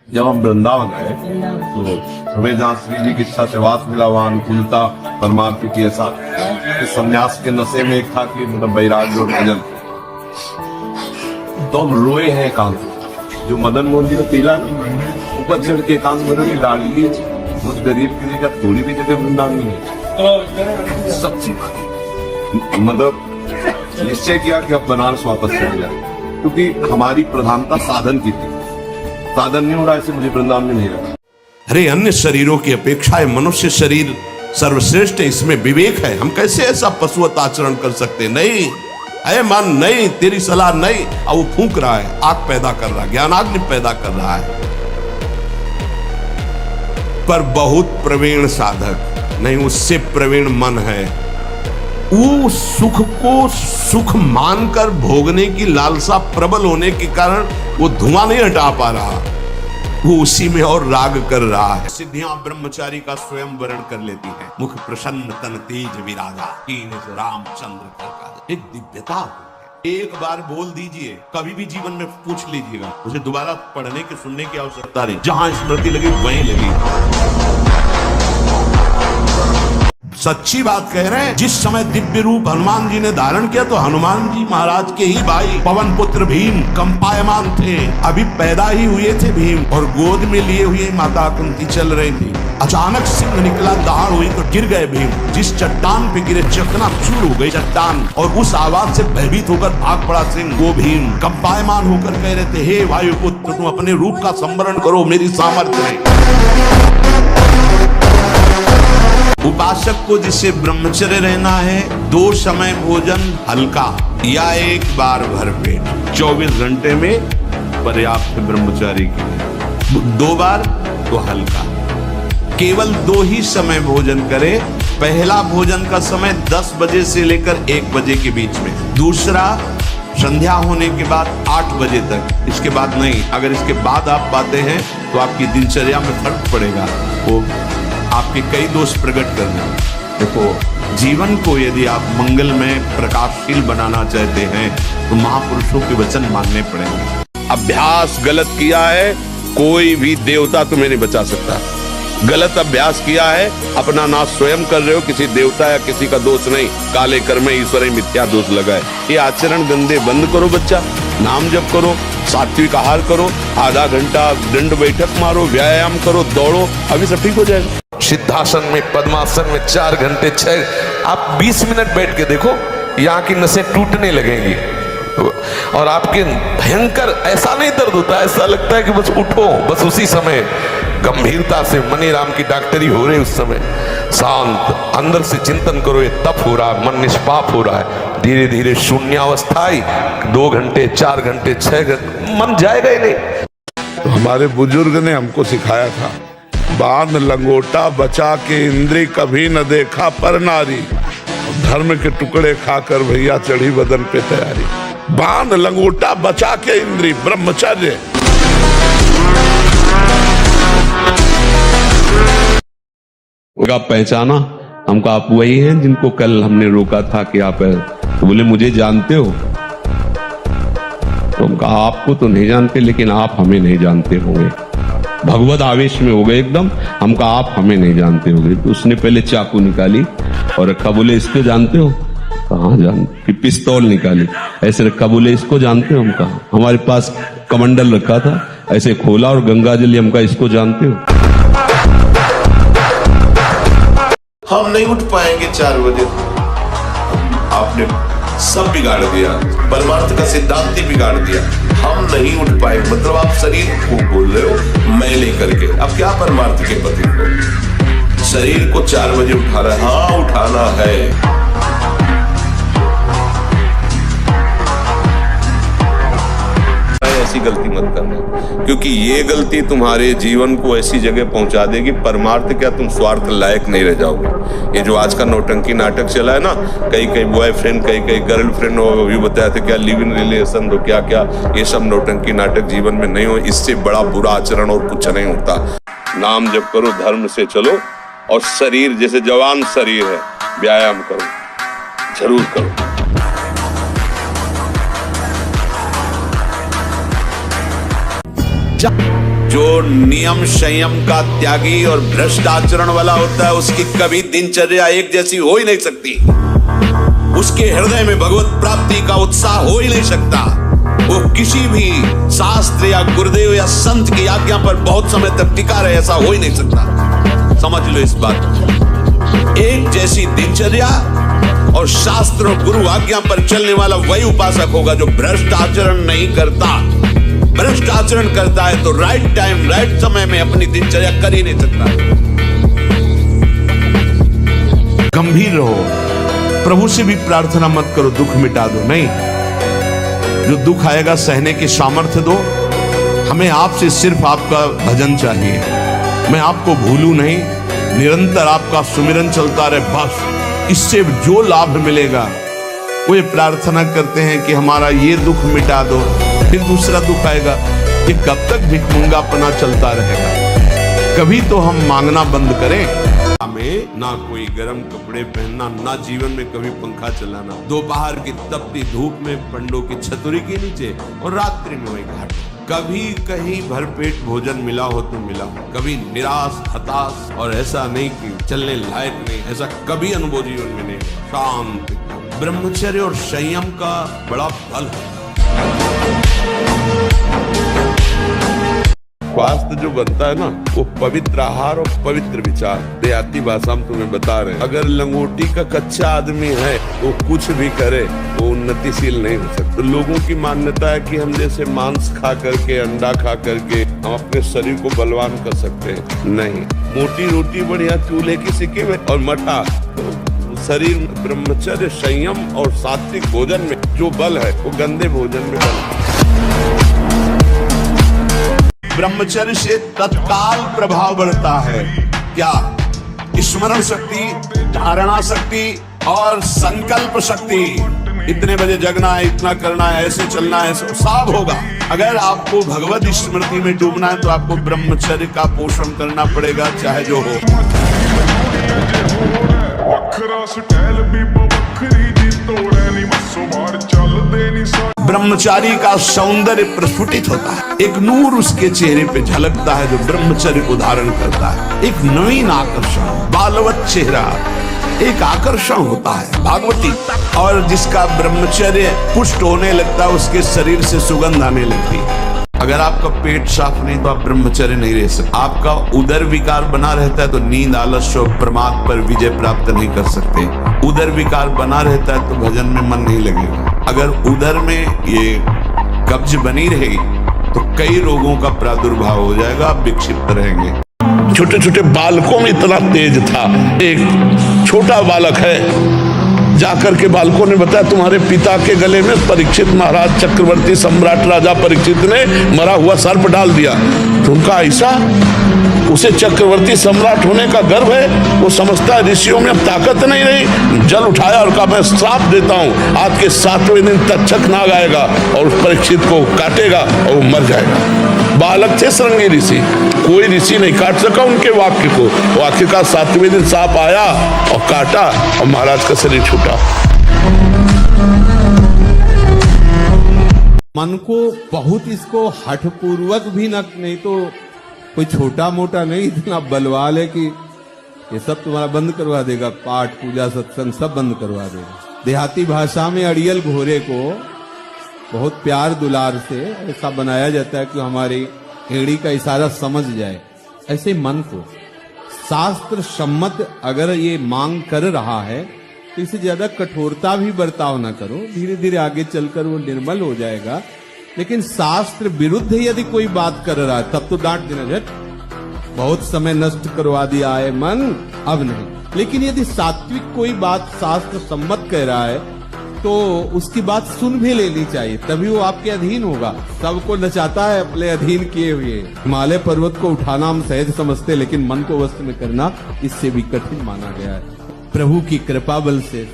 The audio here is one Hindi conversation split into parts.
जब हम वृंदावन गए तो हमें जहाँ श्री जी की इच्छा से वास मिला, वहाँ अनुकूलता परमार्थ की ऐसा कि संन्यास के नशे में एक था कि मतलब वैराग्य और भजन। तो हम रोए हैं एकांत, जो मदन मोहन जी ने पीला ऊपर चढ़ के एकांत में की दाढ़ी ली, उस गरीब की जगह थोड़ी भी जगह वृंदावन में है। सच्ची मतलब निश्चय किया कि अब बनारस वापस चले जाए, क्योंकि हमारी प्रधानता साधन की थी। साधन नहीं हो रहा, ऐसे मुझे वृंदावन में नहीं रहा। अरे अन्य शरीरों की अपेक्षा मनुष्य शरीर सर्वश्रेष्ठ है, इसमें विवेक है। हम कैसे ऐसा पशुवत आचरण कर सकते? नहीं, अरे मन नहीं, तेरी सलाह नहीं। अब वो फूंक रहा है, आग पैदा कर रहा है, ज्ञानाग्नि पैदा कर रहा है। पर बहुत प्रवीण साधक नहीं, उससे प्रवीण मन है। वो सुख को सुख मानकर भोगने की लालसा प्रबल होने के कारण वो धुआं नहीं हटा पा रहा, वो उसी में और राग कर रहा है। सिद्धियां ब्रह्मचारी का स्वयं वर्ण कर लेती हैं। मुख प्रसन्न तन तेज विरागा, रामचंद्र का एक दिव्यता होती है। एक बार बोल दीजिए, कभी भी जीवन में पूछ लीजिएगा, उसे दोबारा पढ़ने के सुनने की आवश्यकता नहीं। जहां स्मृति लगी वहीं लगी। सच्ची बात कह रहे हैं। जिस समय दिव्य रूप हनुमान जी ने धारण किया तो हनुमान जी महाराज के ही भाई पवन पुत्र भीम कंपायमान थे, अभी पैदा ही हुए थे भीम, और गोद में लिए हुए माता कुंती चल रही थी। अचानक सिंह निकला, दहाड़ हुई तो गिर गए भीम। जिस चट्टान पे गिरे चकनाचूर हो गई चट्टान, और उस आवाज से भयभीत होकर भाग पड़ा सिंह। वो भीम कंपायमान होकर कह रहे थे, हे वायुपुत्र, तुम अपने रूप का संवरण करो मेरी सामर्थ्य में। उपासक को जिससे ब्रह्मचर्य रहना है, 2 समय भोजन हल्का या 1 बार भरपेट 24 घंटे में पर्याप्त ब्रह्मचारी की, 2 बार तो हल्का। केवल 2 ही समय भोजन करे। पहला भोजन का समय 10 बजे से लेकर 1 बजे के बीच में, दूसरा संध्या होने के बाद 8 बजे तक। इसके बाद नहीं। अगर इसके बाद आप पाते हैं तो आपकी दिनचर्या में फर्क पड़ेगा, वो आपके कई दोष प्रकट करना। देखो, जीवन को यदि आप मंगल में प्रकाशशील बनाना चाहते हैं तो महापुरुषों के वचन मानने पड़ेंगे। अभ्यास गलत किया है, कोई भी देवता तुम्हें नहीं बचा सकता। गलत अभ्यास किया है, अपना नाश स्वयं कर रहे हो, किसी देवता या किसी का दोष नहीं। काले कर्म ईश्वर मिथ्या दोष लगाए। ये आचरण गंदे बंद करो बच्चा, नाम जप करो, सात्विक आहार करो, आधा घंटा दंड बैठक मारो, व्यायाम करो, दौड़ो, अभी सब ठीक हो जाएगा। सिद्धासन में, पद्मासन में 4 घंटे 6, आप 20 मिनट बैठ के देखो, यहाँ की नसें टूटने लगेंगी और आपके भयंकर ऐसा नहीं दर्द होता, ऐसा लगता है कि बस उठो। बस उसी समय गंभीरता से मनीराम की डॉक्टरी हो रही, उस समय शांत अंदर से चिंतन करो, ये तप हो रहा है, मन निष्पाप हो रहा है। धीरे धीरे शून्यावस्था आई, 2 घंटे 4 घंटे 6 घंटे, मन जाएगा ही नहीं। तो हमारे बुजुर्ग ने हमको सिखाया था, बांध लंगोटा बचा के इंद्री, कभी न देखा पर नारी। धर्म के टुकड़े खाकर भैया चढ़ी बदन पे तैयारी। बांध लंगोटा बचा के इंद्री, ब्रह्मचर्य। पहचाना हमको, आप वही हैं जिनको कल हमने रोका था कि आप, तो बोले मुझे जानते हो? तो हम कहा आपको तो नहीं जानते, लेकिन आप हमें नहीं जानते होंगे। भगवत आवेश में हो गए एकदम। हम कहा आप हमें नहीं जानते होंगे। तो उसने पहले चाकू निकाली और रखा, बोले इसको जानते हो? कहाँ जानते? फिर पिस्तौल निकाली, ऐसे रखा, बोले इसको जानते हो? हम कहा, हमारे पास कमंडल रखा था, ऐसे खोला और गंगा जल, हम कहा इसको जानते हो? हम नहीं उठ पाएंगे 4 बजे। आपने सब बिगाड़ दिया, परमार्थ का सिद्धांत ही बिगाड़ दिया। हम नहीं उठ पाए, मतलब आप शरीर को बोल रहे हो मैं लेकर के। अब क्या परमार्थ के पति को शरीर को 4 बजे उठाना है? हाँ, उठाना है। ऐसी गलती मत करना, क्योंकि ये गलती तुम्हारे जीवन को ऐसी जगह पहुंचा देगी, परमार्थ क्या तुम स्वार्थ लायक नहीं रह जाओगे। ये जो आज का नौटंकी नाटक चला है ना, कई बॉयफ्रेंड, कई गर्लफ्रेंड, भी बताया था क्या लिव इन रिलेशन, तो क्या क्या, ये सब नौटंकी नाटक जीवन में नहीं हो। इससे बड़ा बुरा आचरण और कुछ नहीं होता। नाम जप करो, धर्म से चलो, और शरीर जैसे जवान शरीर है, व्यायाम करो, जरूर करो। जा जो नियम संयम का त्यागी और भ्रष्ट आचरण वाला होता है उसकी कभी दिनचर्या एक जैसी हो ही नहीं सकती। उसके हृदय में भगवत प्राप्ति का उत्साह हो ही नहीं सकता। वो किसी भी शास्त्र या गुरुदेव या संत की आज्ञा पर बहुत समय तक टिका रहे, ऐसा हो ही नहीं सकता। समझ लो इस बात को। एक जैसी दिनचर्या और शास्त्र और गुरु आज्ञा पर चलने वाला वही उपासक होगा जो भ्रष्ट आचरण नहीं करता। भ्रष्ट आचरण करता है तो राइट टाइम राइट समय में अपनी दिनचर्या कर ही नहीं सकता। गंभीर रहो, प्रभु से भी प्रार्थना मत करो दुख मिटा दो, नहीं। जो दुख आएगा सहने की सामर्थ्य दो। हमें आपसे सिर्फ आपका भजन चाहिए। मैं आपको भूलूं नहीं, निरंतर आपका सुमिरन चलता रहे, बस। इससे जो लाभ मिलेगा वो ये प्रार्थना करते हैं कि हमारा ये दुख मिटा दो, फिर दूसरा दुख आएगा। ये कब तक भिखमंगापना चलता रहेगा? कभी तो हम मांगना बंद करें। हमें ना कोई गर्म कपड़े पहनना, ना जीवन में कभी पंखा चलाना, दोपहर की तपती धूप में पंडों की छतरी के नीचे और रात्रि में वही घाट। कभी कहीं भरपेट भोजन मिला हो तो मिला हो, कभी निराश हताश और ऐसा नहीं कि चलने लायक नहीं, ऐसा कभी अनुभव जीवन में नहीं। शांत ब्रह्मचर्य और संयम का बड़ा बल है। स्वास्थ्य जो बनता है ना वो पवित्र आहार और पवित्र विचार। देहाती भाषा में तुम्हें बता रहे हैं, अगर लंगोटी का कच्चा आदमी है तो कुछ भी करे वो उन्नतिशील नहीं हो सकता। तो लोगों की मान्यता है कि हम जैसे मांस खा करके अंडा खा करके हम अपने शरीर को बलवान कर सकते हैं, नहीं। मोटी रोटी बढ़िया चूल्हे की सिक्के में और मठा शरीर। ब्रह्मचर्य संयम और सात्विक भोजन में जो बल है वो गंदे भोजन में बल है। ब्रह्मचर्य से तत्काल प्रभाव बढ़ता है। क्या? स्मरण शक्ति, धारणा शक्ति और संकल्प शक्ति। इतने बजे जगना है, इतना करना है, ऐसे चलना है, सब होगा। अगर आपको भगवत स्मृति में डूबना है तो आपको ब्रह्मचर्य का पोषण करना पड़ेगा, चाहे जो हो। ब्रह्मचारी का सौंदर्य प्रस्फुटित होता है, एक नूर उसके चेहरे पे झलकता है जो ब्रह्मचर्य को धारण करता है। एक नवीन आकर्षण, बालवत चेहरा, एक आकर्षण होता है भागवती। और जिसका ब्रह्मचर्य पुष्ट होने लगता है उसके शरीर से सुगंध आने लगती है। अगर आपका पेट साफ नहीं तो आप ब्रह्मचर्य नहीं रह सकते। आपका उदर विकार बना रहता है तो नींद, आलस्य और प्रमाद पर विजय प्राप्त नहीं कर सकते। उदर विकार बना रहता है तो भजन में मन नहीं लगेगा। अगर उदर में ये कब्ज बनी रहेगी तो कई रोगों का प्रादुर्भाव हो जाएगा, आप विक्षिप्त रहेंगे। छोटे छोटे बालकों में इतना तेज था। एक छोटा बालक है, जाकर के बालकों ने बताया तुम्हारे पिता के गले में परीक्षित महाराज चक्रवर्ती सम्राट राजा परीक्षित ने मरा हुआ सर्प डाल दिया। तो उनका ऐसा, उसे चक्रवर्ती सम्राट होने का गर्व है। वो समझता है ऋषियों में अब ताकत नहीं रही। जल उठाया और कहा मैं श्राप देता हूँ, आज के 7वें दिन तक्षक नाग आएगा और उस परीक्षित को काटेगा और वो मर जाएगा। बालक थे श्रृंगी ऋषि, कोई ऋषि नहीं काट सका उनके वाक्य को। वो आखिरकार 7वें दिन सांप आया और काटा और महाराज का शरीर छूटा। मन को बहुत इसको हठपूर्वक भी नहीं तो कोई छोटा मोटा नहीं, इतना बलवाल है कि ये सब तुम्हारा बंद करवा देगा। पाठ पूजा सत्संग सब बंद करवा देगा। देहाती भाषा में अड़ियल घोड़े को बहुत प्यार दुलार से ऐसा बनाया जाता है कि हमारी एड़ी का इशारा समझ जाए। ऐसे मन को शास्त्र सम्मत अगर ये मांग कर रहा है तो इससे ज्यादा कठोरता भी बर्ताव ना करो। धीरे धीरे आगे चलकर वो निर्मल हो जाएगा। लेकिन शास्त्र विरुद्ध यदि कोई बात कर रहा है तब तो डांट देना, झट बहुत समय नष्ट करवा दिया है मन, अब नहीं। लेकिन यदि सात्विक कोई बात शास्त्र सम्मत कह रहा है तो उसकी बात सुन भी लेनी चाहिए, तभी वो आपके अधीन होगा। सबको नचाता है अपने अधीन किए हुए। हिमालय पर्वत को उठाना हम सहज समझते, लेकिन मन को वश में करना इससे भी कठिन माना गया है। प्रभु की कृपा बल से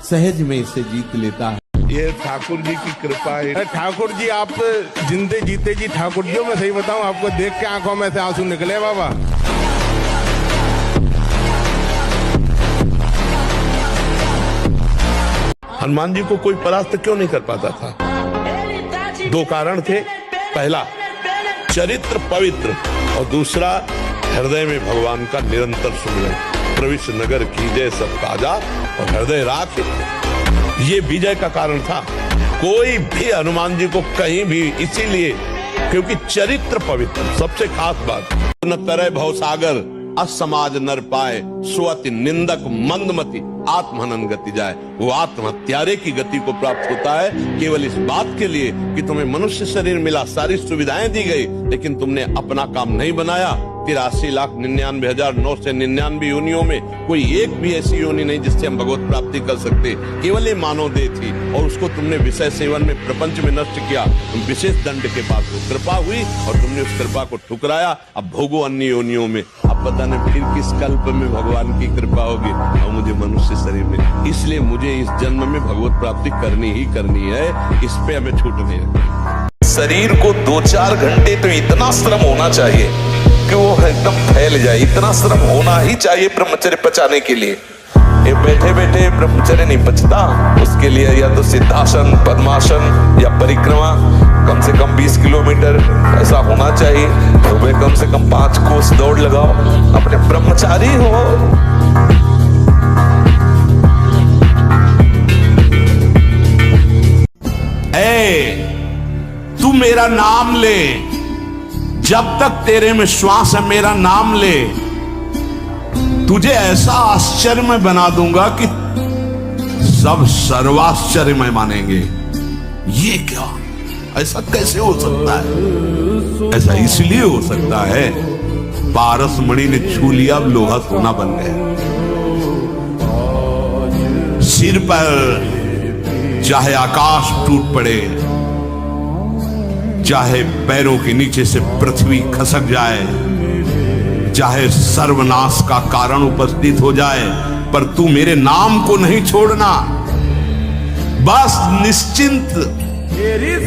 सहज में इसे जीत लेता है। ये ठाकुर जी की कृपा है। ठाकुर जी आप जिंदे जीते जी ठाकुर जी, मैं सही बताऊं आपको देख के आंखों में से आंसू निकले बाबा। हनुमान जी को कोई परास्त क्यों नहीं कर पाता था? 2 कारण थे। पहला, चरित्र पवित्र और दूसरा हृदय में भगवान का निरंतर सुमिरन। प्रविष्ट नगर कीजय सब काजा और हृदय राख, ये विजय का कारण था। कोई भी हनुमान जी को कहीं भी, इसीलिए क्योंकि चरित्र पवित्र सबसे खास बात। न तरह भवसागर असमाज नर पाए, स्वति निंदक मंदमति आत्महनन गति जाए। वो आत्महत्यारे की गति को प्राप्त होता है केवल इस बात के लिए कि तुम्हें मनुष्य शरीर मिला, सारी सुविधाएं दी गई, लेकिन तुमने अपना काम नहीं बनाया। 83,99,999 योनियों में कोई एक भी ऐसी योनि नहीं जिससे हम भगवत प्राप्ति कर सकते। केवल ये मानव देह थी और उसको तुमने विषय सेवन में प्रपंच में नष्ट किया। तुम विशेष दंड के पास हो, कृपा हुई और तुमने उस कृपा को ठुकराया। अब भोगो अन्य योनियों में। अब पता नहीं फिर किस कल्प में भगवान की कृपा होगी और मुझे मनुष्य शरीर में। इसलिए मुझे इस जन्म में भगवत प्राप्ति करनी ही करनी है, इस पे हमें छूट नहीं रखनी। शरीर को 2-4 घंटे तो इतना श्रम होना चाहिए कि वो एकदम फैल जाए। इतना श्रम होना ही चाहिए ब्रह्मचर्य पचाने के लिए। ये बैठे बैठे ब्रह्मचर्य नहीं पचता, उसके लिए या तो सिद्धासन, पद्मासन या परिक्रमा कम से कम 20 किलोमीटर ऐसा होना चाहिए। तो वे कम से कम 5 कोस दौड़ लगाओ, अपने ब्रह्मचारी हो। तू मेरा नाम ले, जब तक तेरे में श्वास है मेरा नाम ले, तुझे ऐसा आश्चर्य में बना दूंगा कि सब सर्वाश्चर्य में मानेंगे। ये क्या, ऐसा कैसे हो सकता है? ऐसा इसलिए हो सकता है पारस मणि ने छू लिया, अब लोहा सोना बन गया। सिर पर चाहे आकाश टूट पड़े, चाहे पैरों के नीचे से पृथ्वी खसक जाए, चाहे सर्वनाश का कारण उपस्थित हो जाए, पर तू मेरे नाम को नहीं छोड़ना। बस निश्चिंत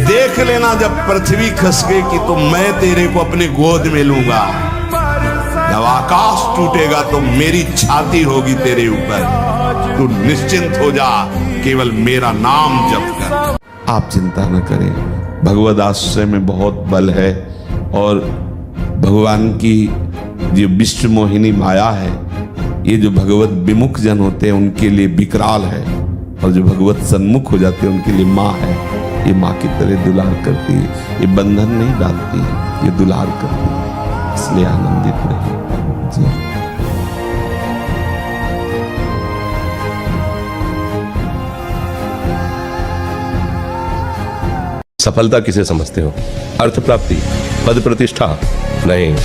देख लेना, जब पृथ्वी खसकेगी तो मैं तेरे को अपने गोद में लूंगा। जब आकाश टूटेगा तो मेरी छाती होगी तेरे ऊपर। तू निश्चिंत हो जा, केवल मेरा नाम जप कर। आप चिंता न करें, भगवद आश्रय में बहुत बल है और भगवान की जो विश्व मोहिनी माया है, ये जो भगवत विमुख जन होते हैं उनके लिए विकराल है, और जो भगवत सन्मुख हो जाते हैं उनके लिए माँ है। ये माँ की तरह दुलार करती है, ये बंधन नहीं डालती है, ये दुलार करती है। इसलिए आनंदित रहिए जी। सफलता किसे समझते हो? अर्थ प्राप्ति, पद प्रतिष्ठा? नहीं,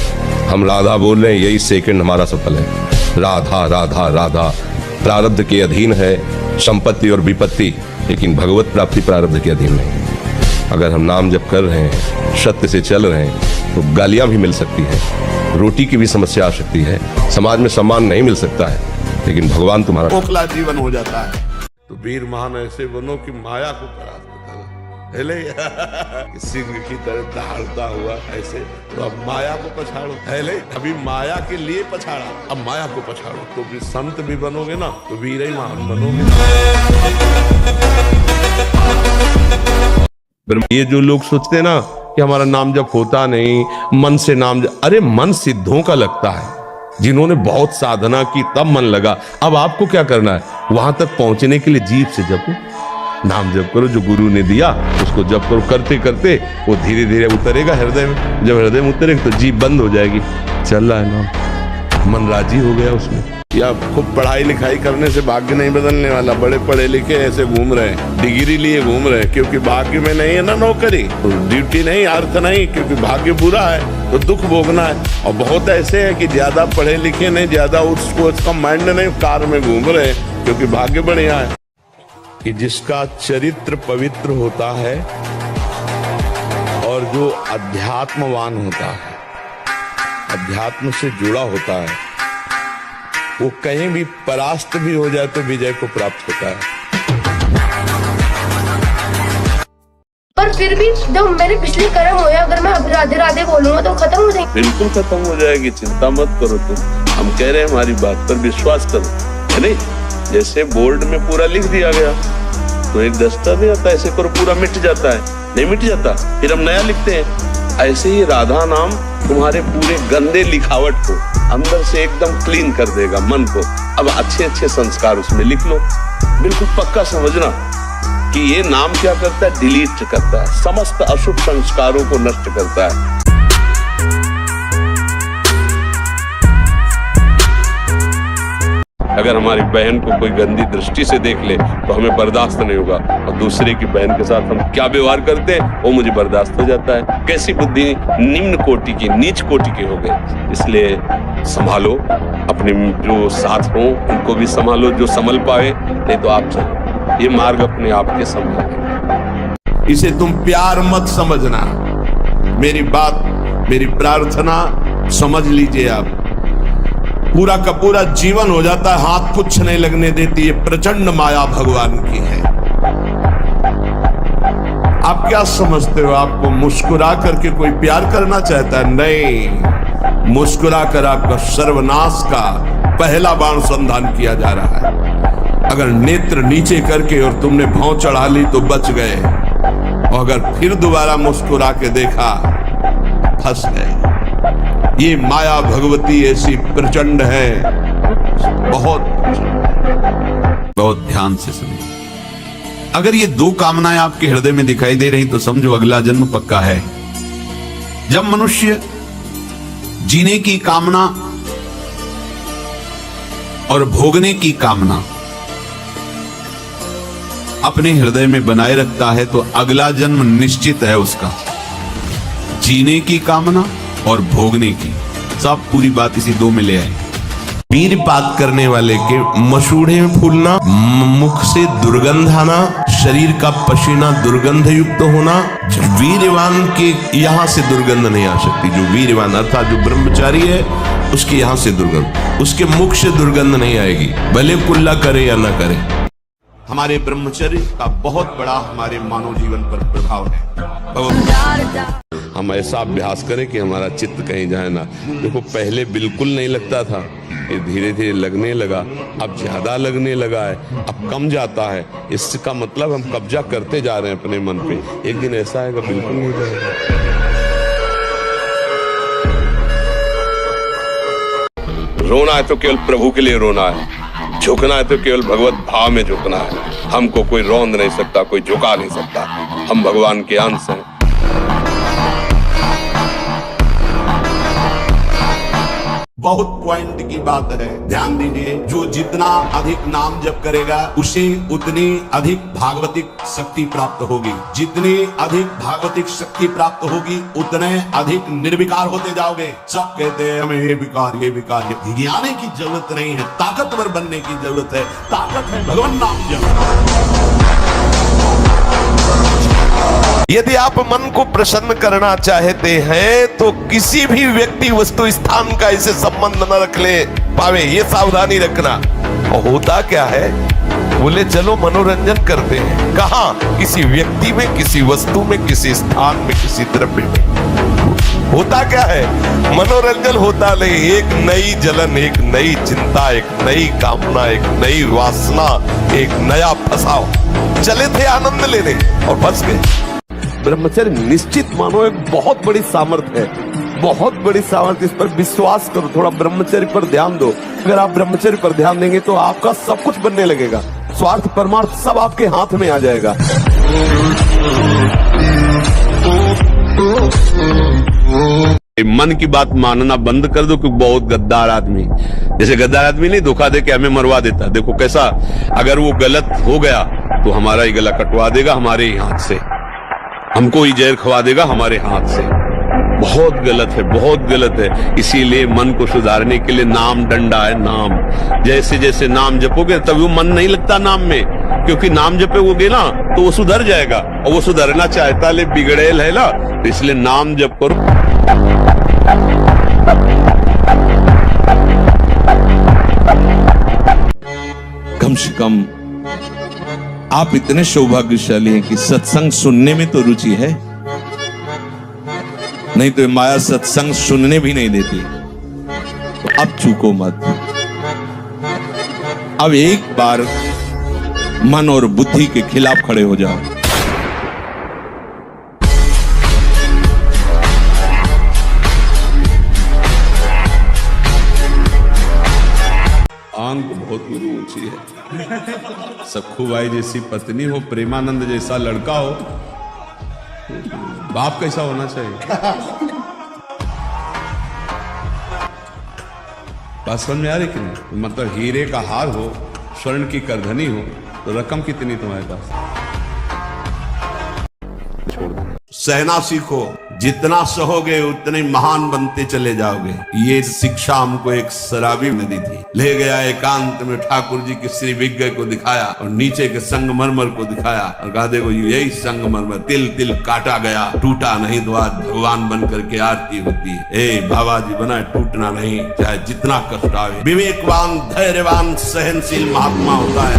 हम राधा बोल रहे हैं, यही सेकंड हमारा सफल है। राधा राधा राधा प्रारब्ध के अधीन है संपत्ति और विपत्ति, लेकिन भगवत प्राप्ति प्रारब्ध के अधीन नहीं। अगर हम नाम जप कर रहे हैं, सत्य से चल रहे हैं, तो गालियां भी मिल सकती है, रोटी की भी समस्या आ सकती है, समाज में सम्मान नहीं मिल सकता है, लेकिन भगवान तुम्हारा खोखला जीवन हो जाता है। तो वीर महान ऐसे बनो कि माया को परास्त करो। सिंह की तरह दहाड़ता हुआ ऐसे, तो अब माया को पछाड़ो। पहले अभी माया के लिए पछाड़ा, अब माया को पछाड़ो, तो भी संत भी बनोगे ना, तो वीर ही महान बनोगे। ये जो लोग सोचते हैं ना कि हमारा नाम जप होता नहीं, मन से नाम जप, अरे मन सिद्धों का लगता है, जिन्होंने बहुत साधना की तब मन लगा। अब आपको क्या करना है? वहां तक पहुंचने के लिए जीभ से जपो, नाम जप करो, जो गुरु ने दिया उसको जप करो। करते करते वो धीरे धीरे उतरेगा हृदय में। जब हृदय में उतरेगा तो जीभ बंद हो जाएगी, चल रहा है नाम, मन राजी हो गया उसमें। या खूब पढ़ाई लिखाई करने से भाग्य नहीं बदलने वाला। बड़े पढ़े लिखे ऐसे घूम रहे हैं, डिग्री लिए घूम रहे हैं, क्योंकि भाग्य में नहीं है ना नौकरी, तो ड्यूटी नहीं, अर्थ नहीं, क्योंकि भाग्य बुरा है तो दुख भोगना है। और बहुत ऐसे हैं कि ज्यादा पढ़े लिखे नहीं, ज्यादा उसका माइंड नहीं, कार में घूम रहे हैं क्योंकि भाग्य बढ़िया है। कि जिसका चरित्र पवित्र होता है और जो अध्यात्मवान होता है, अध्यात्म से जुड़ा होता है, वो कहीं भी परास्त भी हो जाए तो विजय को प्राप्त होता है। पर फिर भी जब मेरे पिछले कर्म होया, अगर मैं अब राधे राधे बोलूंगा तो खत्म हो जाएगी। बिल्कुल खत्म हो जाएगी, चिंता मत करो तुम। हम कह रहे हैं हमारी बात पर विश्वास करो, है नहीं? जैसे बोर्ड में पूरा लिख दिया गया तो एक दस्ता भी आता है, ऐसे करो पूरा मिट जाता है, नहीं मिट जाता, फिर हम नया लिखते हैं। ऐसे ही राधा नाम तुम्हारे पूरे गंदे लिखावट को अंदर से एकदम क्लीन कर देगा, मन को। अब अच्छे अच्छे संस्कार उसमें लिख लो। बिल्कुल पक्का समझना कि ये नाम क्या करता है, डिलीट करता है, समस्त अशुभ संस्कारों को नष्ट करता है। अगर हमारी बहन को कोई गंदी दृष्टि से देख ले तो हमें बर्दाश्त नहीं होगा, और दूसरे की बहन के साथ हम क्या व्यवहार करते हैं वो मुझे बर्दाश्त हो जाता है। कैसी बुद्धि निम्न कोटि की, नीच कोटि की हो गई। इसलिए संभालो अपने जो साथ हो, उनको भी संभालो जो संभल पाए, नहीं तो आप चलो, ये मार्ग अपने आप के संभालेंगे। इसे तुम प्यार मत समझना, मेरी बात, मेरी प्रार्थना समझ लीजिए। आप पूरा का पूरा जीवन हो जाता है, हाथ कुछ नहीं लगने देती। ये प्रचंड माया भगवान की है। आप क्या समझते हो, आपको मुस्कुरा करके कोई प्यार करना चाहता है? नहीं, मुस्कुरा कर आपका सर्वनाश का पहला बाण संधान किया जा रहा है। अगर नेत्र नीचे करके और तुमने भौं चढ़ा ली तो बच गए, और अगर फिर दोबारा मुस्कुरा के देखा, फंस गए। ये माया भगवती ऐसी प्रचंड है, बहुत बहुत ध्यान से सुनिए। अगर ये दो कामनाएं आपके हृदय में दिखाई दे रही तो समझो अगला जन्म पक्का है। जब मनुष्य जीने की कामना और भोगने की कामना अपने हृदय में बनाए रखता है तो अगला जन्म निश्चित है उसका। जीने की कामना और भोगने की, सब पूरी बात इसी दो में ले आए। वीरपात करने वाले के मसूड़े में फूलना, मुख से दुर्गंध आना, शरीर का पसीना दुर्गंध युक्त होना। वीरवान के यहां से दुर्गंध नहीं आ सकती। जो वीरवान अर्थात जो ब्रह्मचारी है उसके यहां से दुर्गंध, उसके मुख से दुर्गंध नहीं आएगी, भले कुल्ला करे या ना करे। हमारे ब्रह्मचर्य का बहुत बड़ा हमारे मानव जीवन पर प्रभाव है। हम ऐसा अभ्यास करें कि हमारा चित्त कहीं जाए ना। देखो पहले बिल्कुल नहीं लगता था, ये धीरे धीरे लगने लगा, अब ज्यादा लगने लगा है, अब कम जाता है। इसका मतलब हम कब्जा करते जा रहे हैं अपने मन पे। एक दिन ऐसा आएगा बिल्कुल नहीं जाएगा। रोना है तो केवल प्रभु के लिए रोना है, झुकना है तो केवल भगवत भाव में झुकना है। हमको कोई रौंद नहीं सकता, कोई झुका नहीं सकता। हम भगवान के अंश हैं। बहुत पॉइंट की बात है, ध्यान दीजिए। जो जितना अधिक नाम जप करेगा उसे उतनी अधिक भागवतिक शक्ति प्राप्त होगी। जितनी अधिक भागवतिक शक्ति प्राप्त होगी उतने अधिक निर्विकार होते जाओगे। सब कहते हैं हमें ये विकार, ये विकार। गिराने की जरूरत नहीं है, ताकतवर बनने की जरूरत है। ताकत है भगवान नाम जप। यदि आप मन को प्रसन्न करना चाहते हैं तो किसी भी व्यक्ति वस्तु स्थान का इसे संबंध न रख ले पावे, ये सावधानी रखना। और होता क्या है, बोले चलो मनोरंजन करते हैं। कहाँ? किसी व्यक्ति में, किसी वस्तु में, किसी स्थान में, किसी द्रव्य में। होता क्या है, मनोरंजन होता नहीं, एक नई जलन, एक नई चिंता, एक नई कामना, एक नई वासना, एक नया फसाव। चले थे आनंद लेने और फंस गए। ब्रह्मचर्य निश्चित मानो एक बहुत बड़ी सामर्थ्य है, बहुत बड़ी सामर्थ्य। इस पर विश्वास करो, थोड़ा ब्रह्मचर्य पर ध्यान दो। अगर आप ब्रह्मचर्य पर ध्यान देंगे तो आपका सब कुछ बनने लगेगा। स्वार्थ परमार्थ सब आपके हाथ में आ जाएगा। मन की बात मानना बंद कर दो, क्योंकि बहुत गद्दार आदमी, जैसे गद्दार आदमी नहीं धोखा दे के हमें मरवा देता। देखो कैसा, अगर वो गलत हो गया तो हमारा ही गला कटवा देगा हमारे ही हाथ से, हमको ही जहर खवा देगा हमारे हाथ से। बहुत गलत है, बहुत गलत है। इसीलिए मन को सुधारने के लिए नाम डंडा है। नाम जैसे जैसे नाम जपोगे तभी वो मन नहीं लगता नाम में, क्योंकि नाम जपोगे ना तो वो सुधर जाएगा, और वो सुधरना चाहता ले बिगड़ेल है ना, तो इसलिए नाम जप करो। कम से कम आप इतने सौभाग्यशाली हैं कि सत्संग सुनने में तो रुचि है, नहीं तो माया सत्संग सुनने भी नहीं देती। तो अब चूको मत। अब एक बार मन और बुद्धि के खिलाफ खड़े हो जाओ। बहुत गुरु ऊंची है। सखुबाई जैसी पत्नी हो, प्रेमानंद जैसा लड़का हो, बाप कैसा होना चाहिए। बात समझ में आ रही कि नहीं? मतलब हीरे का हार हो, स्वर्ण की करधनी हो, तो रकम कितनी तुम्हारे पास? सहना सीखो, जितना सहोगे उतने महान बनते चले जाओगे। ये शिक्षा हमको एक शराबी ने दी थी। ले गया एकांत में, ठाकुर जी के श्री विग्रह को दिखाया और नीचे के संगमरमर को दिखाया और कहा देखो यही संगमरमर तिल तिल काटा गया, टूटा नहीं तो आज भगवान बन करके आरती होती है। ए बाबा जी बना टूटना नहीं, चाहे जितना कष्ट आवे। विवेकवान, धैर्यवान, सहनशील महात्मा होता है।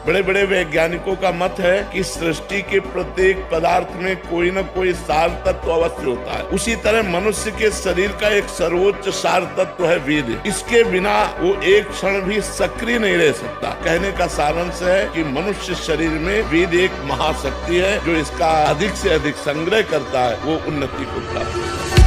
बड़े बड़े वैज्ञानिकों का मत है कि सृष्टि के प्रत्येक पदार्थ में कोई न कोई सार तत्व अवश्य होता है। उसी तरह मनुष्य के शरीर का एक सर्वोच्च सार तत्व है वीर्य। इसके बिना वो एक क्षण भी सक्रिय नहीं रह सकता। कहने का सारांश है कि मनुष्य शरीर में वीर्य एक महाशक्ति है, जो इसका अधिक से अधिक संग्रह करता है, वो उन्नति को प्राप्त करता है।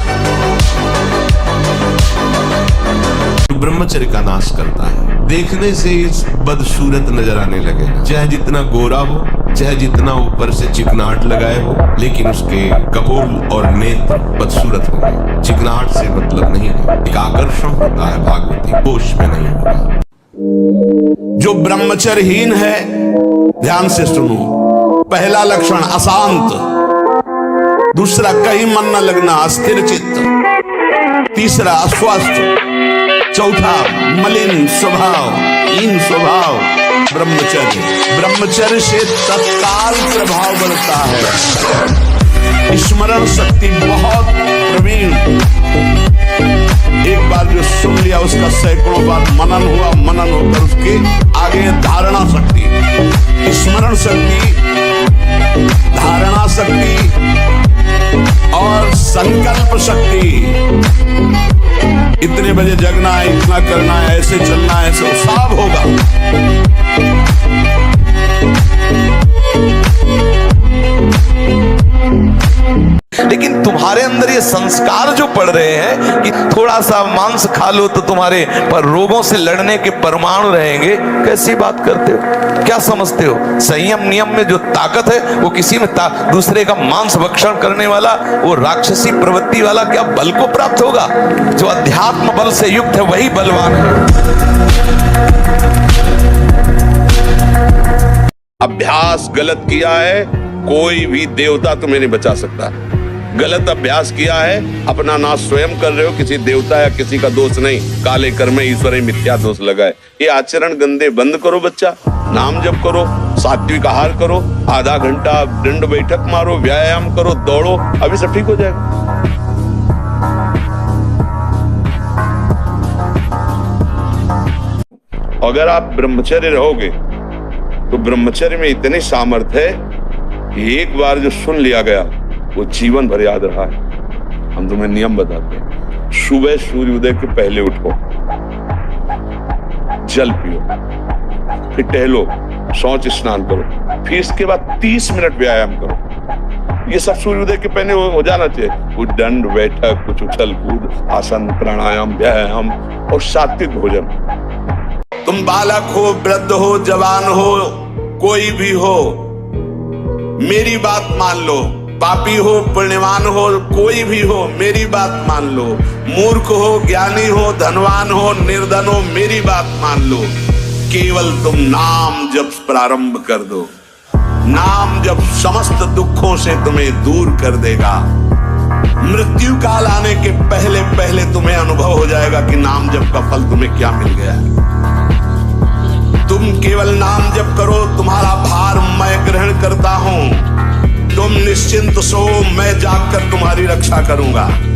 ब्रह्मचर्य का नाश करता है। देखने से इस बदसूरत नजर आने लगे, चाहे जितना गोरा हो, चाहे जितना ऊपर से चिकनाहट लगाए हो, लेकिन उसके कपोल और नेत्र बदसूरत होंगे। चिकनाहट से मतलब नहीं है, एक आकर्षण होता है भागवती, होश में नहीं होगा। जो ब्रह्मचर्यहीन है, ध्यान से सुनो, पहला लक्षण अशांत, दूसरा कहीं मन न लगना, अस्थिर चित्त, तीसरा अस्वस्थ, चौथा मलिन स्वभाव, हीन स्वभाव। ब्रह्मचर्य से तत्काल प्रभाव बढ़ता है। स्मरण शक्ति बहुत प्रवीण, एक बार जो सुन लिया उसका सैकड़ों बार मनन हुआ, मनन होकर उसके आगे धारणा शक्ति, स्मरण शक्ति, धारणा शक्ति और संकल्प शक्ति। इतने बजे जगना है, इतना करना है, ऐसे चलना है, ऐसे सब होगा। लेकिन तुम्हारे अंदर ये संस्कार जो पड़ रहे हैं कि थोड़ा सा मांस खा लो तो तुम्हारे पर रोगों से लड़ने के परमाणु रहेंगे, कैसी बात करते हो? क्या समझते हो? संयम नियम में जो ताकत है वो किसी में दूसरे का मांस भक्षण करने वाला, वो राक्षसी प्रवृत्ति वाला क्या बल को प्राप्त होगा? जो अध्यात्म बल से युक्त है वही बलवान है। अभ्यास गलत किया है, कोई भी देवता तुम्हें नहीं बचा सकता। गलत अभ्यास किया है, अपना नाश स्वयं कर रहे हो, किसी देवता या किसी का दोष नहीं। काले कर्म में ईश्वर मिथ्या दोष लगाए। ये आचरण गंदे बंद करो बच्चा, नाम जप करो, सात्विक आहार करो, आधा घंटा दंड बैठक मारो, व्यायाम करो, दौड़ो, अभी सब ठीक हो जाएगा। अगर आप ब्रह्मचर्य रहोगे तो ब्रह्मचर्य में इतनी सामर्थ्य है कि एक बार जो सुन लिया गया वो जीवन भर याद रहा है। हम तुम्हें नियम बताते हैं। सुबह सूर्योदय के पहले उठो, जल पियो, फिर टहलो, शौच स्नान करो, फिर इसके बाद 30 मिनट व्यायाम करो। ये सब सूर्योदय के पहले हो जाना चाहिए। कुछ दंड बैठक, कुछ उछल कूद, आसन, प्राणायाम, व्यायाम और सात्विक भोजन। तुम बालक हो, वृद्ध हो, जवान हो, कोई भी हो, मेरी बात मान लो। पापी हो, पुण्यवान हो, कोई भी हो, मेरी बात मान लो। मूर्ख हो, ज्ञानी हो, धनवान हो, निर्धन हो, मेरी बात मान लो। केवल तुम नाम जप प्रारंभ कर दो। नाम जप समस्त दुखों से तुम्हें दूर कर देगा। मृत्यु काल आने के पहले पहले तुम्हें अनुभव हो जाएगा कि नाम जप का फल तुम्हें क्या मिल गया है। तुम केवल नाम जप करो, तुम्हारा भार मैं ग्रहण करता हूं। तुम निश्चिंत सो, मैं जागकर तुम्हारी रक्षा करूंगा।